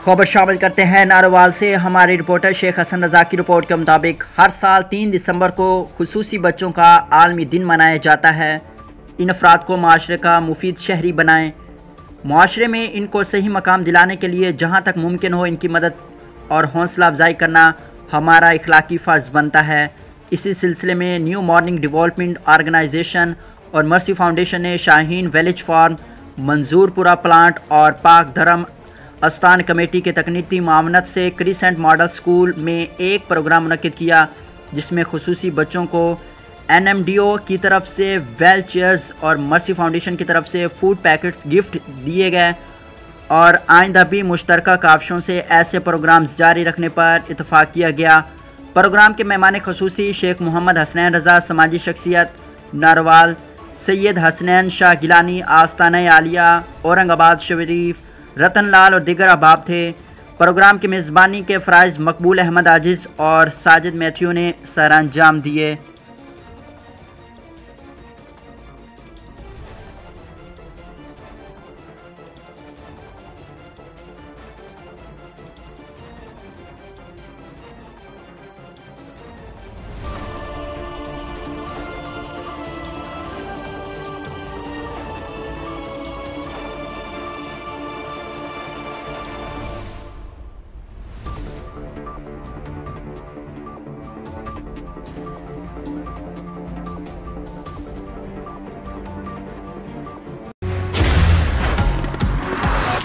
खबर शामिल करते हैं नारोवाल से। हमारे रिपोर्टर शेख हसन रजा की रिपोर्ट के मुताबिक हर साल 3 दिसंबर को खुसूसी बच्चों का आलमी दिन मनाया जाता है। इन अफराद को माशरे का मुफीद शहरी बनाएं। माशरे में इनको सही मकाम दिलाने के लिए जहाँ तक मुमकिन हो इनकी मदद और हौसला अफजाई करना हमारा इखलाकी फ़र्ज़ बनता है। इसी सिलसिले में न्यू मॉर्निंग डेवलपमेंट ऑर्गेनाइजेशन और मर्सी फाउंडेशन ने Shaheen village farm, Manjurpura plant और पाक धर्म अस्तान कमेटी के तकनीकी मामनत से क्रिसेंट मॉडल स्कूल में एक प्रोग्राम मुनक्किद किया, जिसमें खुसूसी बच्चों को NMDO की तरफ से व्हील चेयर्स और मर्सी फाउंडेशन की तरफ से फूड पैकेट्स गिफ्ट दिए गए और आइंदा भी मुश्तरका काविशों से ऐसे प्रोग्राम्स जारी रखने पर इत्तफाक किया गया। प्रोग्राम के मेहमान खुसूसी शेख मोहम्मद हसनैन रज़ा, समाजी शख्सियत नारोवाल, सैयद हसनैन शाह गिलानी, आस्ताना आलिया औरंगाबाद शरीफ, रतन लाल और दीगर अहबाब थे। प्रोग्राम की मेज़बानी के फ़राइज़ मकबूल अहमद आजिज़ और साजिद मैथ्यू ने सर अंजाम दिए।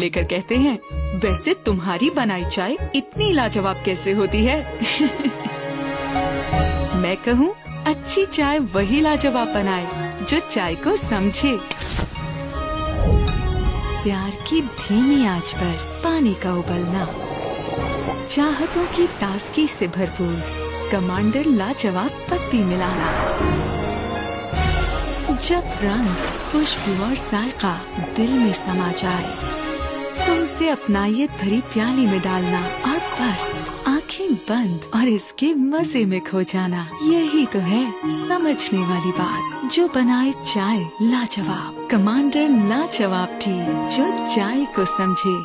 लेकर कहते हैं, वैसे तुम्हारी बनाई चाय इतनी लाजवाब कैसे होती है? मैं कहूँ, अच्छी चाय वही लाजवाब बनाए जो चाय को समझे। प्यार की धीमी आंच पर पानी का उबलना, चाहतों की ताजगी से भरपूर कमांडर लाजवाब पत्ती मिलाना, जब रंग, खुशबू और जायका दिल में समा जाए तो उसे अपनायत भरी प्याली में डालना और बस आंखें बंद और इसके मजे में खो जाना। यही तो है समझने वाली बात, जो बनाए चाय लाजवाब। कमांडर लाजवाब टी, जो चाय को समझे।